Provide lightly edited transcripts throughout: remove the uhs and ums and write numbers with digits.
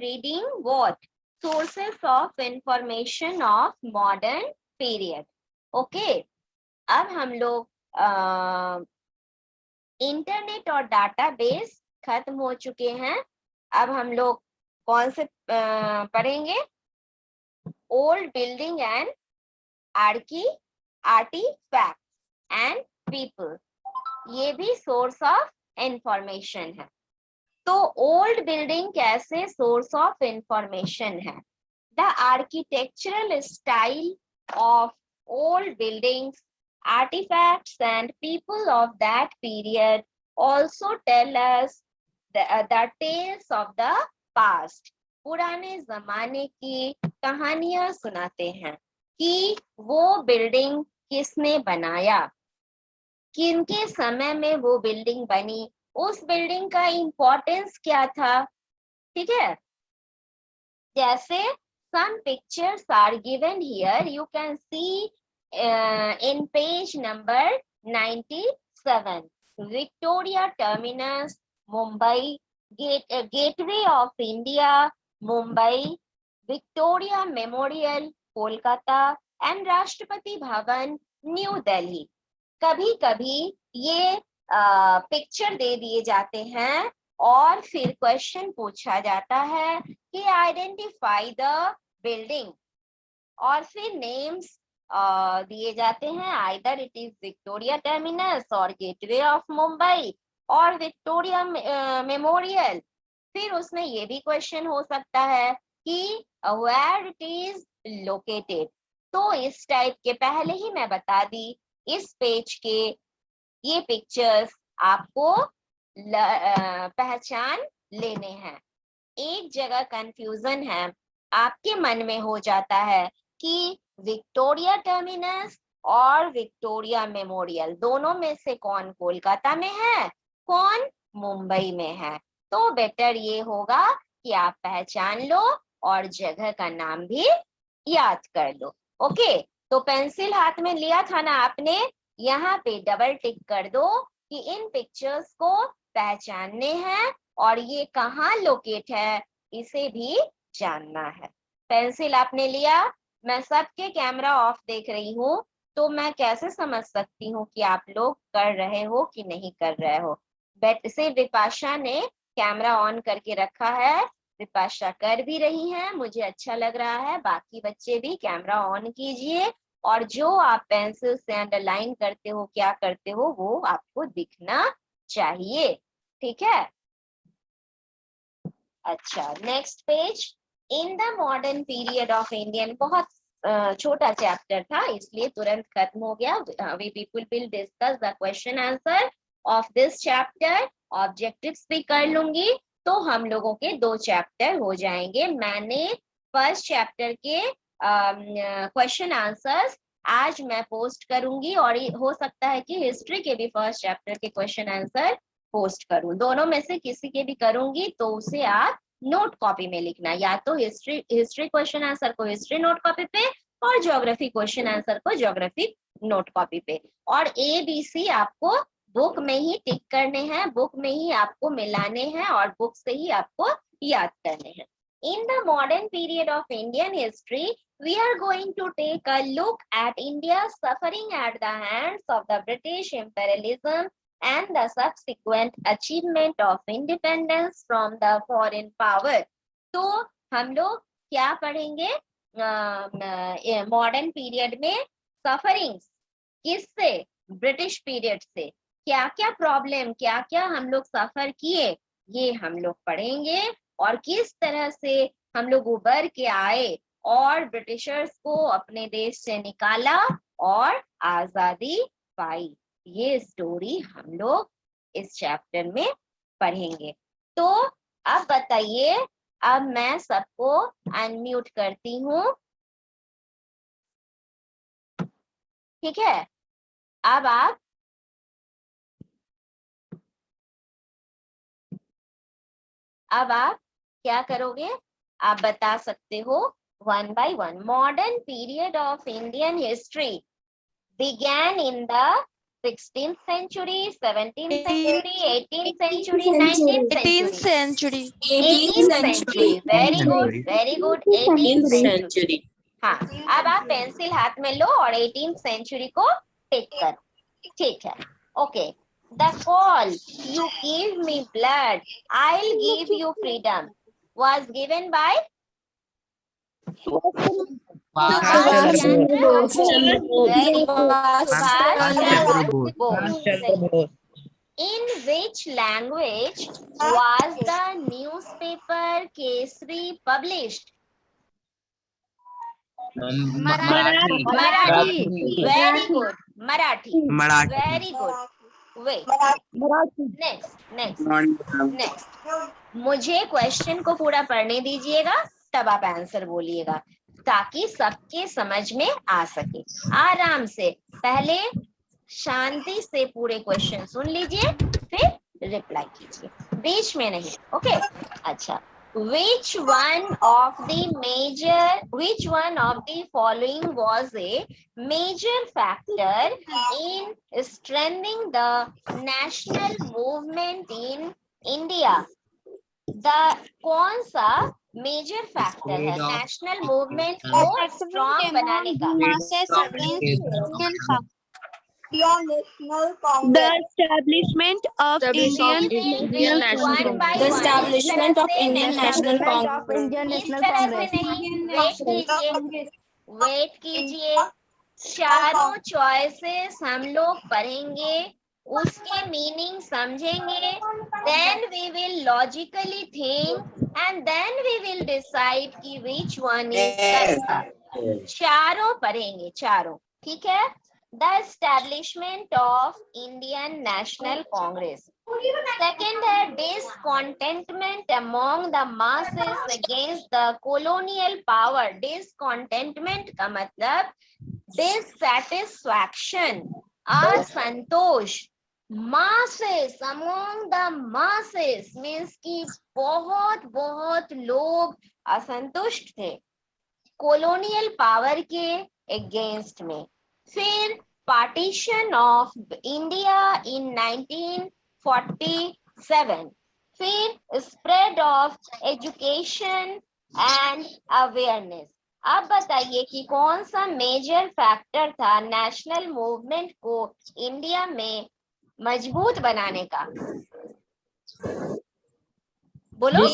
reading what? Sources of information of modern period. Okay, अब हम लोग इंटरनेट और डाटाबेस खत्म हो चुके हैं। अब हम लोग कौन से पढ़ेंगे? Old building and artifacts and people, ये भी सोर्स ऑफ इंफॉर्मेशन है। तो ओल्ड बिल्डिंग कैसे सोर्स ऑफ इंफॉर्मेशन है? The architectural style of old buildings, artifacts and people of that period also tell us the tales of the past. पुराने जमाने की कहानियां सुनाते हैं कि वो बिल्डिंग किसने बनाया, किनके समय में वो बिल्डिंग बनी, उस बिल्डिंग का इम्पोर्टेंस क्या था। ठीक है, जैसे some pictures are given here, you can see in page number 97. Victoria Terminus, Mumbai, Gateway of India, Mumbai, Victoria Memorial, Kolkata, and Rashtrapati Bhavan, New Delhi. कभी कभी ये पिक्चर दे दिए जाते हैं और फिर क्वेश्चन पूछा जाता है कि आइडेंटिफाई द बिल्डिंग, और फिर नेम्स दिए जाते हैं, either it is Victoria terminus और गेटवे ऑफ मुंबई और विक्टोरिया मेमोरियल। फिर उसमें ये भी क्वेश्चन हो सकता है कि वेयर इट इज लोकेटेड। तो इस टाइप के पहले ही मैं बता दी, इस पेज के ये पिक्चर्स आपको पहचान लेने हैं। एक जगह कंफ्यूजन है, आपके मन में हो जाता है कि विक्टोरिया टर्मिनस और विक्टोरिया मेमोरियल दोनों में से कौन कोलकाता में है, कौन मुंबई में है। तो बेटर ये होगा कि आप पहचान लो और जगह का नाम भी याद कर लो। ओके, तो पेंसिल हाथ में लिया था ना आपने, यहाँ पे डबल टिक कर दो कि इन पिक्चर्स को पहचानने हैं और ये कहाँ लोकेट है इसे भी जानना है। पेंसिल आपने लिया, मैं सबके कैमरा ऑफ देख रही हूँ, तो मैं कैसे समझ सकती हूँ कि आप लोग कर रहे हो कि नहीं कर रहे हो। बट से विपाशा ने कैमरा ऑन करके रखा है, विपाशा कर भी रही है, मुझे अच्छा लग रहा है। बाकी बच्चे भी कैमरा ऑन कीजिए और जो आप पेंसिल से अंडरलाइन करते हो, क्या करते हो, वो आपको दिखना चाहिए। ठीक है, अच्छा next page. In the modern period of Indian, बहुत छोटा चैप्टर था इसलिए तुरंत खत्म हो गया। We people will discuss the question answer of this chapter, objectives भी कर लूंगी, तो हम लोगों के 2 चैप्टर हो जाएंगे। मैंने फर्स्ट चैप्टर के क्वेश्चन आंसर्स आज मैं पोस्ट करूंगी और हो सकता है कि हिस्ट्री के भी फर्स्ट चैप्टर के क्वेश्चन आंसर पोस्ट करूं, दोनों में से किसी के भी करूंगी। तो उसे आप नोट कॉपी में लिखना, या तो हिस्ट्री क्वेश्चन आंसर को हिस्ट्री नोट कॉपी पे और ज्योग्राफी क्वेश्चन आंसर को ज्योग्राफी नोट कॉपी पे। और ABC आपको बुक में ही टिक करने हैं, बुक में ही आपको मिलाने हैं और बुक से ही आपको याद करने हैं। In the modern period of Indian history, we are going to take a look at India's suffering at the hands of the British imperialism and the subsequent achievement of independence from the foreign power. तो हम लोग क्या पढ़ेंगे modern period में? Sufferings किससे? British period से। क्या क्या प्रॉब्लम, क्या क्या हम लोग सफर किए, ये हम लोग पढ़ेंगे और किस तरह से हम लोग उबर के आए और ब्रिटिशर्स को अपने देश से निकाला और आजादी पाई। ये स्टोरी हम लोग इस चैप्टर में पढ़ेंगे। तो अब बताइए, अब मैं सबको अनम्यूट करती हूँ। ठीक है, अब आप क्या करोगे? आप बता सकते हो one by one. Modern period of Indian history began in the 16th century, 17th century, 18th century, 19th century? 18th century. 18th century. Very good, very good. 18th century. हाँ, अब आप पेंसिल हाथ में लो और 18th century को टिक करो. ठीक है. Okay. The call, you give me blood, I'll give you freedom, was given by Subhash Chandra Bose. Very good. Subhash Chandra Bose. In which language was the newspaper Kesari published? Marathi. Marathi. Very good. Marathi. Very good. Wait. Next. मुझे question को पूरा पढ़ने दीजिएगा, तब आप answer बोलिएगा, ताकि सबके समझ में आ सके. आराम से पहले शांति से पूरे क्वेश्चन सुन लीजिए, फिर रिप्लाई कीजिए, बीच में नहीं. ओके. अच्छा. Which one of the following was a major factor in strengthening the national movement in India? The कौन सा मेजर फैक्टर है नेशनल मूवमेंट को स्ट्रॉन्ग बनाने का? The establishment of Indian One by The one. establishment of Indian National इस तरह से नहीं, वेट कीजिए. चारों चॉइसेस हम लोग पढ़ेंगे, उसके मीनिंग समझेंगे, then we will logically think and then we will decide कि which one is correct. चारों पढ़ेंगे, चारों. ठीक है. The establishment of Indian National Congress. Second है discontentment among the masses against the colonial power. Discontentment का मतलब dissatisfaction, असंतोष. Masses, among the masses means कि बहुत लोग असंतुष्ट थे colonial power के against में. फिर partition of India in 1947. फिर spread of education and awareness. अब बताइए कि कौन सा मेजर फैक्टर था नेशनल मूवमेंट को इंडिया में मजबूत बनाने का? बोलो.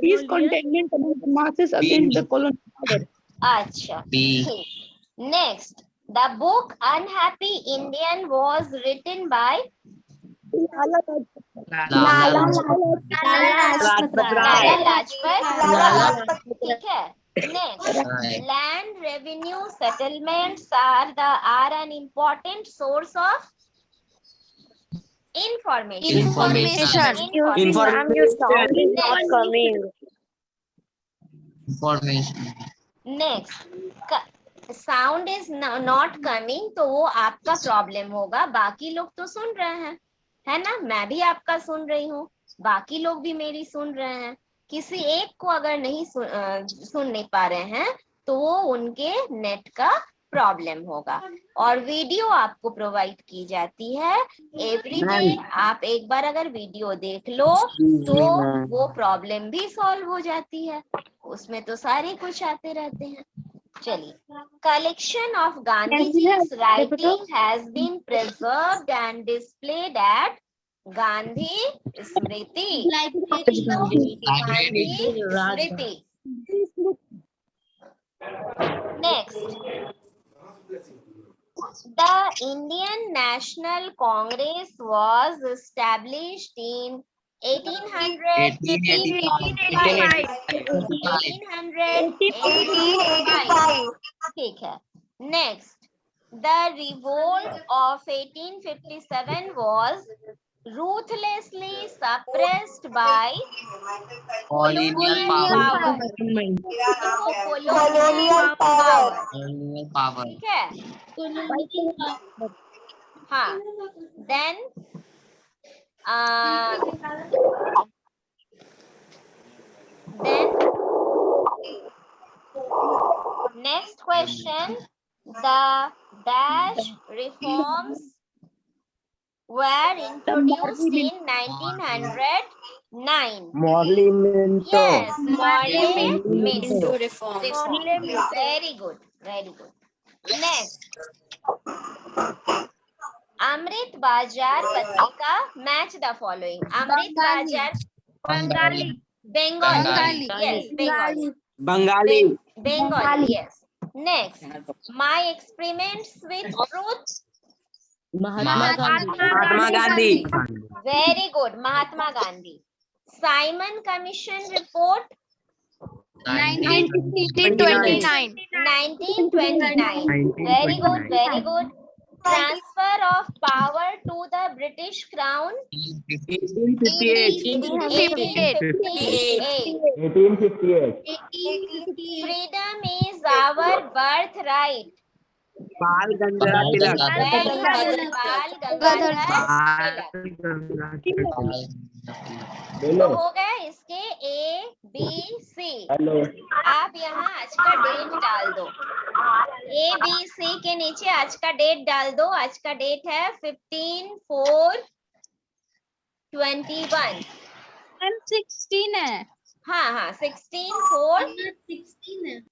discontentment among the masses against the colonial power. अच्छा. Next, the book Unhappy Indian was written by Lala Lajpat Rai. ठीक है. Next, land revenue settlements are an important source of information. Next, sound is not coming, तो वो आपका problem होगा. बाकी लोग तो सुन रहे हैं, है ना? मैं भी आपका सुन रही हूँ, बाकी लोग भी मेरी सुन रहे हैं. किसी एक को अगर नहीं सुन नहीं पा रहे हैं तो वो उनके नेट का प्रॉब्लम होगा. और वीडियो आपको प्रोवाइड की जाती है एवरीडे. आप एक बार अगर वीडियो देख लो तो वो प्रॉब्लम भी सॉल्व हो जाती है. उसमें तो सारे कुछ आते रहते हैं. चलिए. कलेक्शन ऑफ गांधीजी's writing has been preserved and displayed at Gandhi Smriti. Gandhi Smriti. Next, the Indian National Congress was established in 1885. ठीक है. Next, the revolt of 1857 was ruthlessly suppressed by colonial power. ठीक है. हाँ. Then next question. question. The dash reforms were introduced in 1909. Morley-Minto. Yes, Morley-Minto. reform. Very good, very good. Next, Amrit Bajar Patrika, match the following. Amrit Bajar, Bengali. Bengali. Yes, Bengali. Bengali. Bengali, yes. Next, my experiments with truth. Mahatma Gandhi. Very good, Mahatma Gandhi. Simon Commission report 1929. 1929. Very good, very good. Transfer of power to the British Crown 1858. 1858. 1858. Freedom is our birthright. Bal Gangadhar Tilak. Very good, Bal Gangadhar Tilak. तो हो गए इसके A, B, C. Hello. आप यहाँ आज का date डाल दो. A, B, C के नीचे आज का डेट डाल दो. आज का डेट है 15/4/21. 16 है. हाँ हाँ 16/4/21.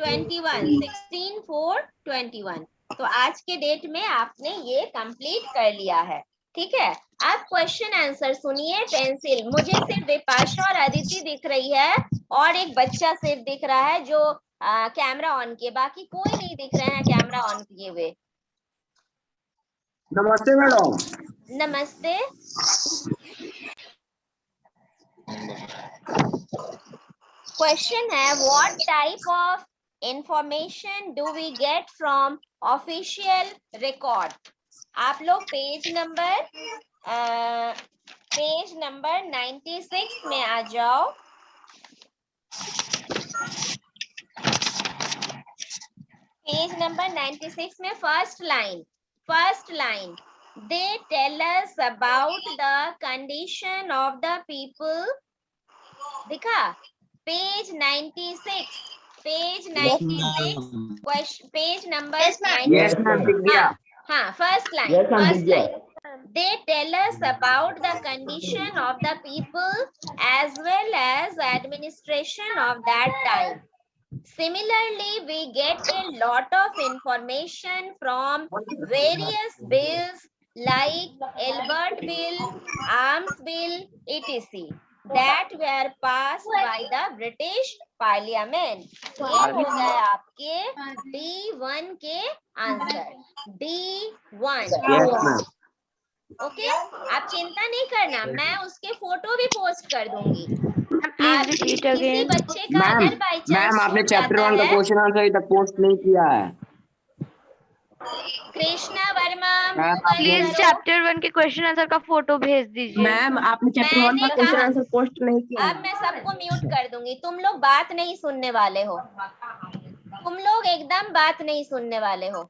16/4/21. तो आज के डेट में आपने ये कंप्लीट कर लिया है. ठीक है. आप क्वेश्चन आंसर सुनिए. पेंसिल मुझे सिर्फ विपाशा और अदिति दिख रही है और एक बच्चा सिर्फ दिख रहा है जो कैमरा ऑन किए. बाकी कोई नहीं दिख रहे हैं कैमरा ऑन किए हुए. नमस्ते मैडम. नमस्ते. क्वेश्चन है what type of information do we get from official record. आप लोग पेज नंबर 96 में आ जाओ. पेज नंबर 96 में first line they tell us about the condition of the people. दिखा पेज 96 पेज नंबर 96. हाँ first line. They tell us about the condition of the people as well as administration of that time. Similarly, we get a lot of information from various bills like Albert Bill, Arms Bill, etc. that were passed by the British Parliament. ये हो गए आपके D1 के answer. D1. Okay. आप चिंता नहीं करना, मैं उसके फोटो भी पोस्ट कर दूंगी. Please repeat किसी again. बच्चे का अगर बाई चांस मैम आपने चैप्टर 1 का क्वेश्चन आंसर अभी तक पोस्ट नहीं किया है. कृष्णा वर्मा Please chapter 1 के क्वेश्चन आंसर का फोटो भेज दीजिए. मैम आपने चैप्टर 1 का क्वेश्चन आंसर पोस्ट नहीं किया. अब मैं सबको म्यूट कर दूंगी. तुम लोग बात नहीं सुनने वाले हो. तुम लोग एकदम बात नहीं सुनने वाले हो.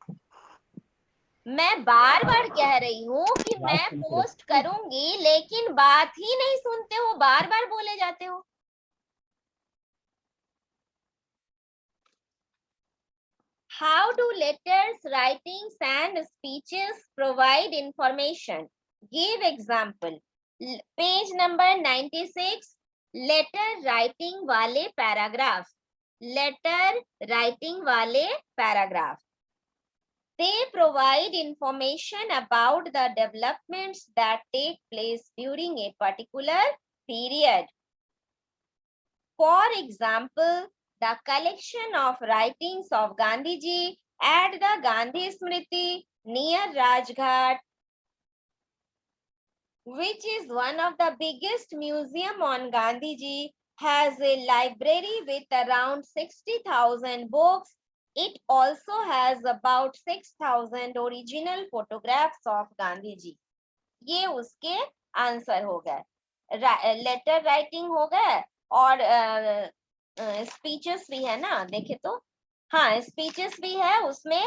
मैं बार बार कह रही हूँ कि मैं पोस्ट करूंगी लेकिन बात ही नहीं सुनते हो. बार बार बोले जाते हो. How do letters, writings and speeches provide information? Give example. Page number 96. Letter writing वाले paragraph. Letter writing वाले paragraph. They provide information about the developments that take place during a particular period. For example, the collection of writings of Gandhiji at the Gandhi Smriti near Rajghat, which is one of the biggest museum on Gandhiji, has a library with around 60,000 books. It also has about 6,000 original photographs of Gandhiji. ये उसके answer हो गए. Letter writing हो गए और speeches भी है ना. देखे तो हाँ स्पीचेस भी है उसमें.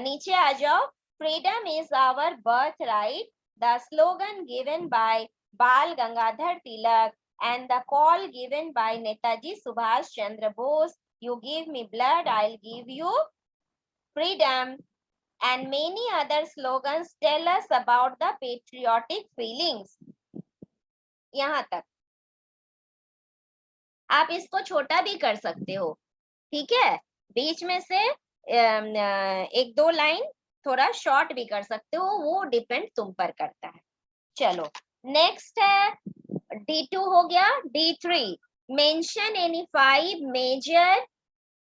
नीचे आ जाओ. Freedom is our birth right. The slogan given by Bal Gangadhar Tilak and the call given by Netaji Subhash Chandra Bose You give me blood, I'll give you freedom. And many other slogans tell us about the patriotic feelings. यहाँ तक आप इसको छोटा भी कर सकते हो, ठीक है, बीच में से एक दो लाइन थोड़ा शॉर्ट भी कर सकते हो, वो डिपेंड तुम पर करता है। चलो नेक्स्ट है D2 हो गया। D3 mention any 5 major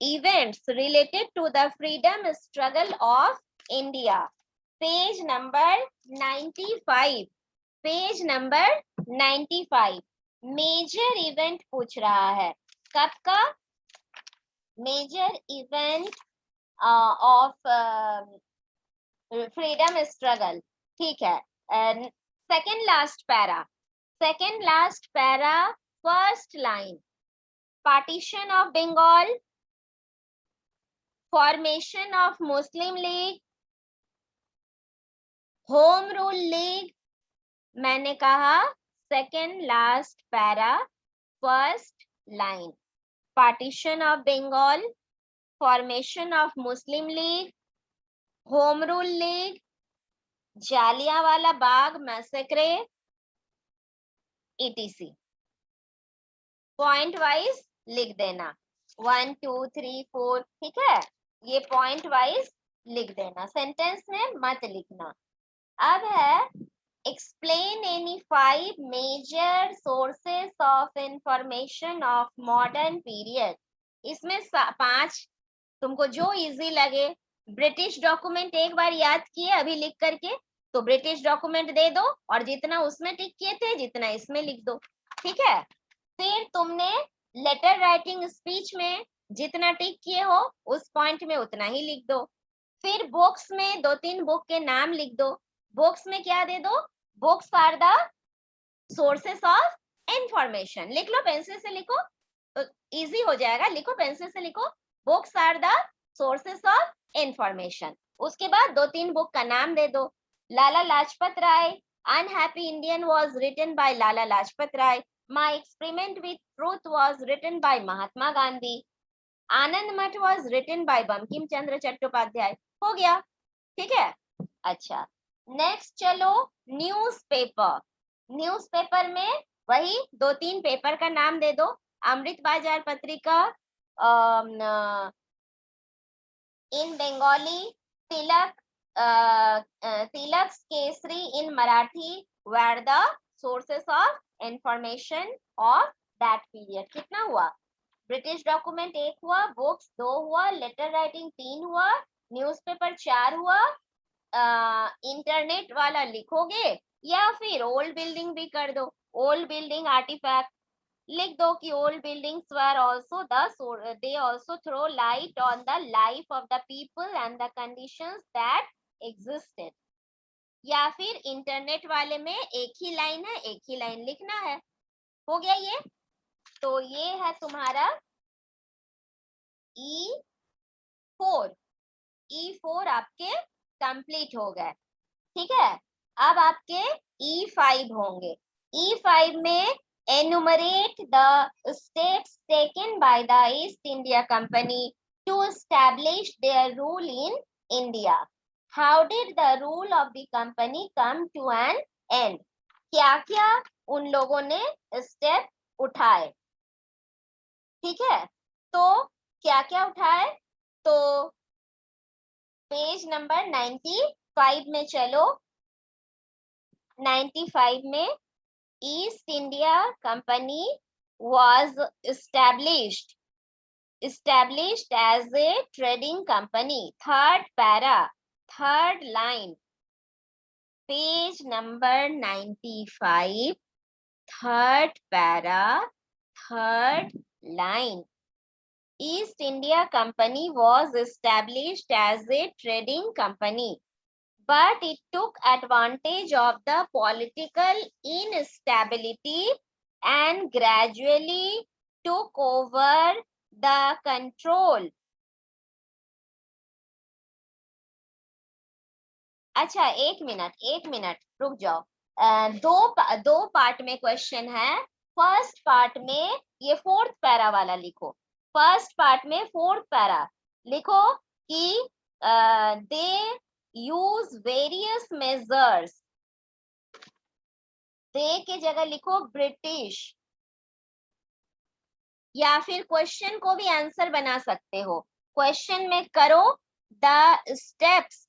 events related to the freedom struggle of India. Page number 95, page number 95 major event पूछ रहा है। कब का? Major event of freedom struggle, ठीक है। Second last para, second last para, first line, partition of Bengal, formation of Muslim League, Home Rule League. मैंने कहा second last para, first line, partition of Bengal, formation of Muslim League, Home Rule league, Jallianwala Bagh मैसेक्रे, ETC। Point wise लिख देना, 1 2 3 4, ठीक है, ये पॉइंट वाइज लिख देना, सेंटेंस में मत लिखना। अब है explain any 5 major sources of information of modern period। इसमें 5, तुमको जो इजी लगे। ब्रिटिश डॉक्यूमेंट एक बार याद किए अभी लिख करके, तो ब्रिटिश डॉक्यूमेंट दे दो और जितना उसमें टिक किए थे जितना इसमें लिख दो, ठीक है। फिर तुमने लेटर राइटिंग स्पीच में जितना टिक किए हो उस पॉइंट में उतना ही लिख दो। फिर बुक्स में 2-3 बुक के नाम लिख दो। बुक्स में क्या दे दो? Books are the sources of information. लिख लो, पेंसिल से लिखो तो इजी हो जाएगा, लिखो पेंसिल से लिखो, books are the sources of information. उसके बाद 2-3 बुक का नाम दे दो। Lala Lajpat Rai, unhappy Indian was written by Lala Lajpat Rai, my experiment with truth was written by Mahatma Gandhi, Anand Math was written by Bankim Chandra Chattopadhyay. हो गया, ठीक है। अच्छा नेक्स्ट चलो न्यूज़पेपर। न्यूज़पेपर में वही 2-3 पेपर का नाम दे दो। अमृत बाजार पत्रिका इन बंगाली, तिलक तिलक केसरी इन Marathi were the sources of information of that period। कितना हुआ? ब्रिटिश डॉक्यूमेंट 1 हुआ, बुक्स 2 हुआ, लेटर राइटिंग 3 हुआ, न्यूज़पेपर 4 हुआ, इंटरनेट वाला लिखोगे या फिर ओल्ड बिल्डिंग भी कर दो, ओल्ड बिल्डिंग आर्टिफैक्ट लिख दो कि old buildings were also they also throw light on the life of the people and the conditions that existed। या फिर इंटरनेट वाले में एक ही लाइन है, एक ही लाइन लिखना है। हो गया ये, तो ये है तुम्हारा E4। E4 आपके कंप्लीट हो गए, ठीक है। अब आपके E5 होंगे। E5 में enumerate the steps taken by the East India Company to establish their rule in India। How did the rule of the company come to an end? क्या क्या उन लोगों ने स्टेप उठाए, ठीक है। तो क्या क्या उठाए, तो पेज नंबर 95 में चलो। 95 में east India company was established as a trading company। Third para, third line, page number 95, third para, third line। East India Company was established as a trading company, but it took advantage of the political instability and gradually took over the control। अच्छा एक minute रुक जाओ। दो part में question है। First part में ये 4th para वाला लिखो, फर्स्ट पार्ट में फोर्थ पैरा लिखो कि दे यूज वेरियस मेजर्स, दे के जगह लिखो ब्रिटिश, या फिर क्वेश्चन को भी आंसर बना सकते हो। क्वेश्चन में करो the steps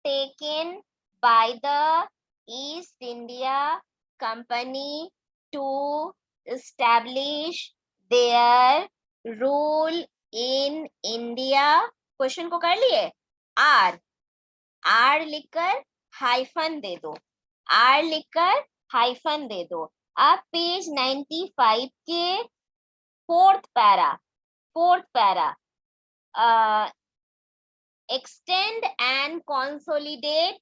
taken by the East India Company to establish their rule in India। Question को कर लिए। आर लिखकर हाइफन दे दो, आर लिखकर हाइफन दे दो। अब पेज 95 के fourth para extend and consolidate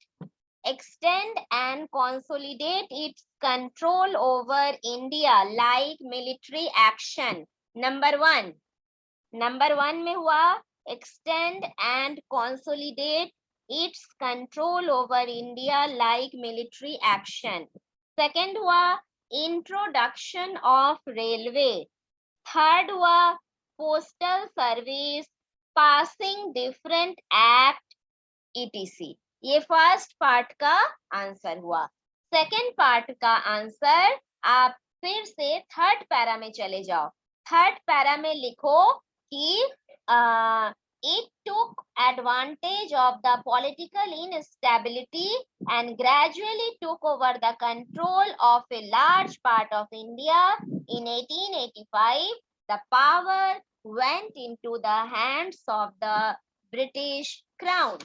its control over India like military action। Number one में हुआ extend and consolidate its control over India like military action। Second हुआ introduction of railway। थर्ड हुआ postal service, passing different act etc। ये first part का answer हुआ। Second part का answer आप फिर से थर्ड पैरा में चले जाओ। थर्ड पैरा में लिखो कि it took advantage of the political instability and gradually took over the control of a large part of India in 1885। the power went into the hands of the British Crown।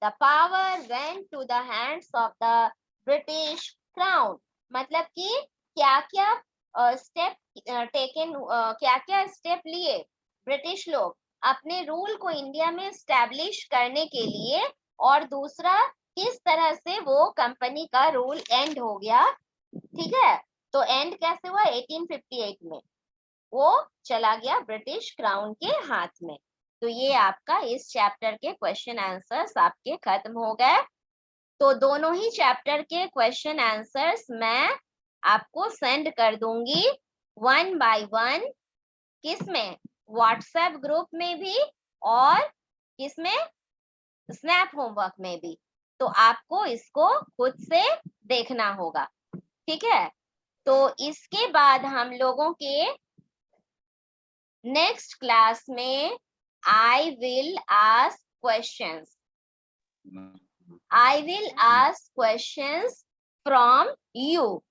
The power went to the hands of the British Crown। मतलब कि क्या-क्या step taken, क्या-क्या step लिए British लोग अपने rule को India में establish करने के लिए, और दूसरा किस तरह से वो कंपनी का रूल एंड हो गया। ठीक है, तो एंड कैसे हुआ? 1858 में वो चला गया ब्रिटिश क्राउन के हाथ में। तो ये आपका इस चैप्टर के क्वेश्चन आंसर्स आपके खत्म हो गए। तो दोनों ही चैप्टर के क्वेश्चन आंसर्स मैं आपको सेंड कर दूंगी 1 by 1। किसमें? व्हाट्सएप ग्रुप में भी और किसमें? स्नैप होमवर्क में भी। तो आपको इसको खुद से देखना होगा। ठीक है, तो इसके बाद हम लोगों के नेक्स्ट क्लास में I will ask questions from you,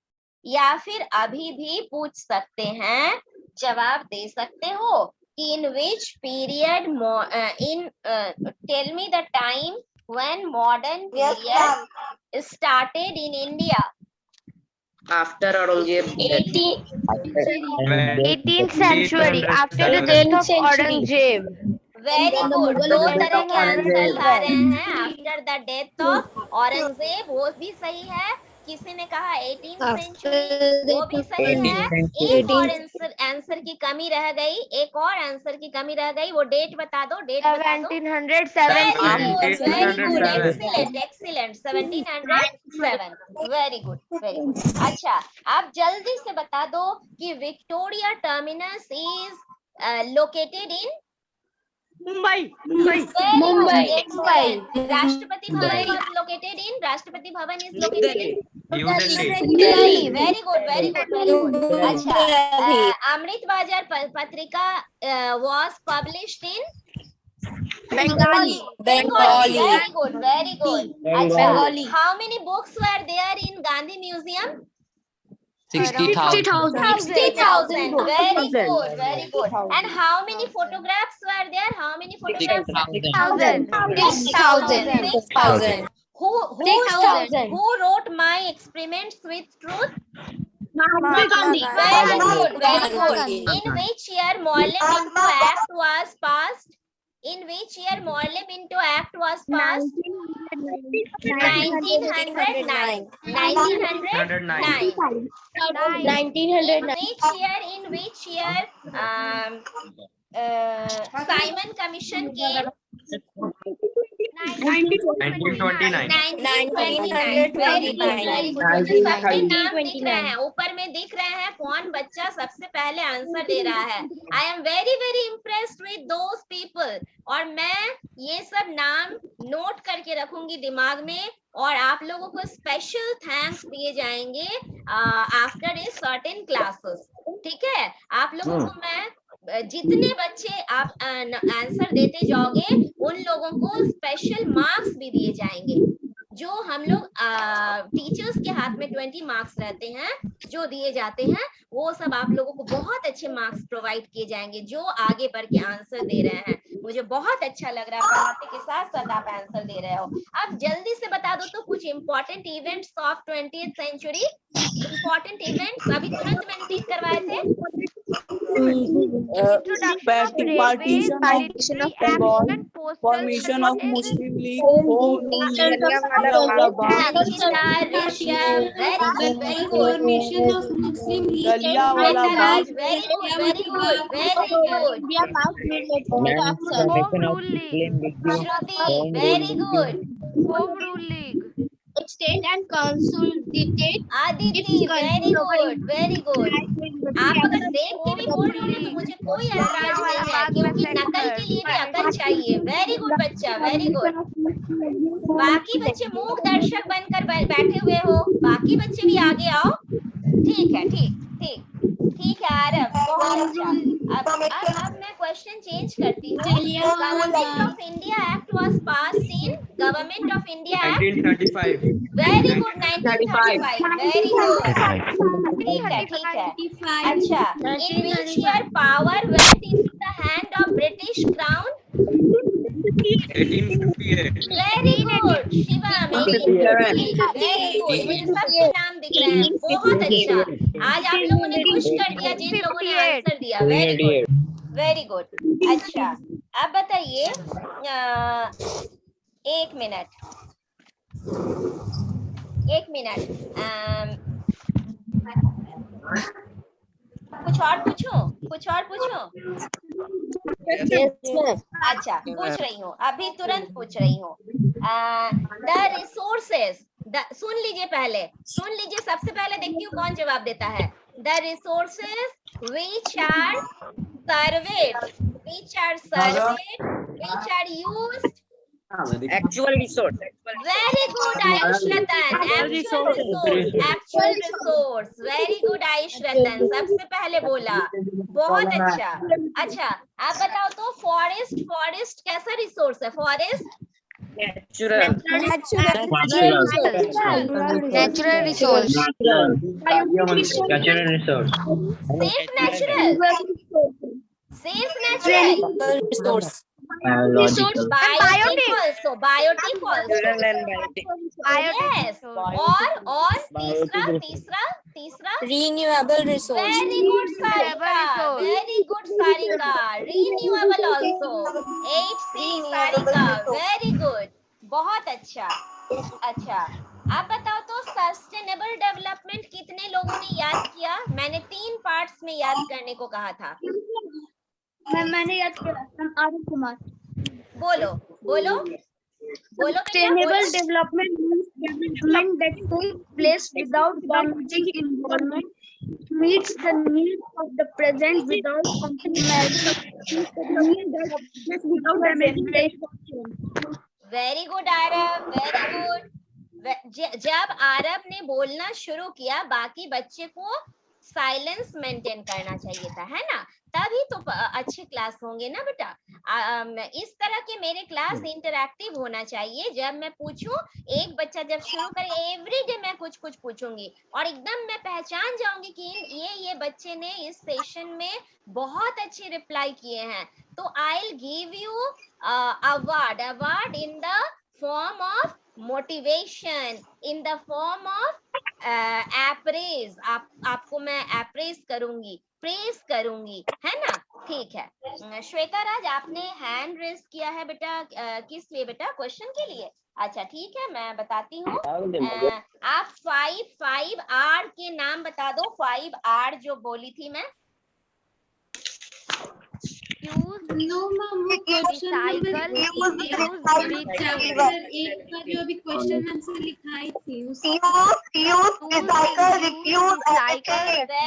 या फिर अभी भी पूछ सकते हैं, जवाब दे सकते हो कि in which period tell me the time when modern period started in India। After Aurangzeb, 18th century, after the death of Aurangzeb। Very good. दो तरह के आंसर आ रहे हैं। After the death of Aurangzeb, वो भी सही है। किसी ने कहा 18th सेंचुरी, वो भी सही है। एक और आंसर की कमी रह गई, एक और आंसर की कमी रह गई, वो डेट बता दो, डेट बता दो। 1707। Very good, excellent excellent, 1707। Very good very good. अच्छा, आप जल्दी से बता दो कि Victoria terminus is located in Mumbai. Rashtrapati Bhavan was located in, Rashtrapati Bhavan is located in Delhi. Very good very good very good. अच्छा, अमृत बाजार पत्रिका was published in Bengali। Very good very good। अच्छा, how many books were there in Gandhi Museum? 60,000। 60,000। Very good very good। And how many photographs were there? How many photographs? 6,000। Who wrote My Experiments with Truth? Mahatma Gandhi। Very good very good। In which year Morlem into Act was passed? In which year Morlem into Act was passed? 1909। 1909। In which year Simon Commission came? 1929. 1929 very good very good. मुझे सबके नाम दिख रहे हैं, ऊपर में दिख रहे हैं कौन बच्चा सबसे पहले आंसर दे रहा है। I am very very impressed with those people. और मैं ये सब नाम नोट करके रखूंगी दिमाग में, और आप लोगों को स्पेशल थैंक्स दिए जाएंगे आफ्टर ए सर्टेन क्लासेस। ठीक है, आप लोगों को मैं जितने बच्चे आप आंसर देते जाओगे उन लोगों को स्पेशल मार्क्स भी दिए जाएंगे। जो हम लोग टीचर्स के हाथ में 20 मार्क्स रहते हैं जो दिए जाते हैं, वो सब आप लोगों को बहुत अच्छे मार्क्स प्रोवाइड किए जाएंगे जो आगे बढ़ के आंसर दे रहे हैं। मुझे बहुत अच्छा लग रहा है, पढ़ाते के साथ साथ आप आंसर दे रहे हो। अब जल्दी से बता दो तो कुछ important events of 20th century. Important events अभी तुरंत मैंने टिक करवाए थे। Partition of Bengal, formation of Muslim League, Home Rule League, Jallianwala very good, very good. Jallianwala Bagh, Very good, very good, very good. Home Rule League. Shruti, very good. Home Rule League. State and consolidate. Aditi, very good, very good. आप अगर देख के भी बोल रहे हो तो मुझे कोई ऐतराज नहीं है, क्योंकि नकल के लिए भी अकल चाहिए। वेरी गुड बच्चा, वेरी गुड। बाकी बच्चे मूक दर्शक बनकर बैठे हुए हो, बाकी बच्चे भी आगे आओ। ठीक है, ठीक ठीक ठीक है आरव, बहुत अच्छा। अब मैं क्वेश्चन चेंज करती हूँ। Government of India act was passed in government of India act 1935. Very good 1935 very good. ठीक है, ठीक है। अच्छा, in which year power went into the hand of British Crown? 1858. Very good, Shivam. Very good, मुझे सबके नाम दिख रहे हैं, बहुत अच्छा। आज आप लोगों ने खुश कर दिया जिन लोगों ने आंसर दिया। Very good, very good. अच्छा, अब बताइए, एक मिनट, कुछ और पूछूं? अच्छा, पूछ रही हूँ, अभी तुरंत पूछ रही हूँ। द रिसोर्सेस, सुन लीजिए सबसे पहले देखती हूँ कौन जवाब देता है। The resources which are surveyed, which are used. Actual resource. Very good Ayush Ratan, actual resource, very good Ayush Ratan, सबसे पहले बोला, बहुत अच्छा। अच्छा, आप बताओ तो फॉरेस्ट कैसा रिसोर्स है? Forest Natural. Natural resource. Natural resource. safe natural resource. biotic also Natural and biotic. yes, और तीसरा Renewable resource. very good Sarika, renewable also 8C Sarika, very good, बहुत अच्छा। अच्छा, आप बताओ तो सस्टेनेबल डेवलपमेंट कितने लोगों ने याद किया? मैंने 3 पार्ट्स में याद करने को कहा था। मैंने याद किया, आरुण कुमार। बोलो Sustainable development means development that takes place without damaging environment, meets the needs of the present without compromising the needs without damaging the future. Very good Aarav, very good. जब आरव ने बोलना शुरू किया, बाकी बच्चे को साइलेंस मेंटेन करना चाहिए था, है ना? तभी तो अच्छे क्लास होंगे ना बेटा। इस तरह के मेरे क्लास इंटरैक्टिव होना चाहिए। जब मैं पूछूं, एक बच्चा जब शुरू करे, एवरीडे मैं कुछ पूछूंगी और एकदम मैं पहचान जाऊंगी कि ये बच्चे ने इस सेशन में बहुत अच्छे रिप्लाई किए हैं, तो I will give you award in the form of motivation, in the form of apprise. आपको मैं अप्रेज करूंगी, प्रेज करूंगी, है ना? ठीक है। श्वेता राज, आपने हैंड रेज किया है बेटा, किस लिए बेटा? क्वेश्चन के लिए। अच्छा, ठीक है, मैं बताती हूँ। आप 5R के नाम बता दो। 5R जो बोली थी मैं। रिफ्यूज, नो मैम, वो क्वेश्चन नंबर recycle, एक reuse, चैप्टर 1 का जो अभी क्वेश्चन आंसर लिखाई थी उसको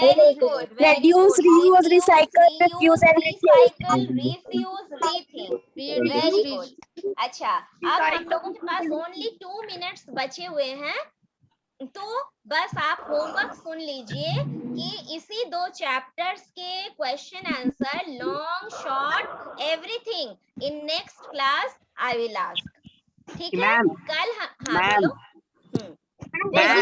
Very good. Reduce, reuse, recycle, refuse and replace. recycle, refuse, rethink. Very good. अच्छा, अब हम लोगों के पास only 2 minutes बचे हुए हैं, तो बस आप होमवर्क सुन लीजिए कि इसी 2 चैप्टर्स के question answer long short everything in next class I will ask. ठीक है, कल हाँ बोलो. मैम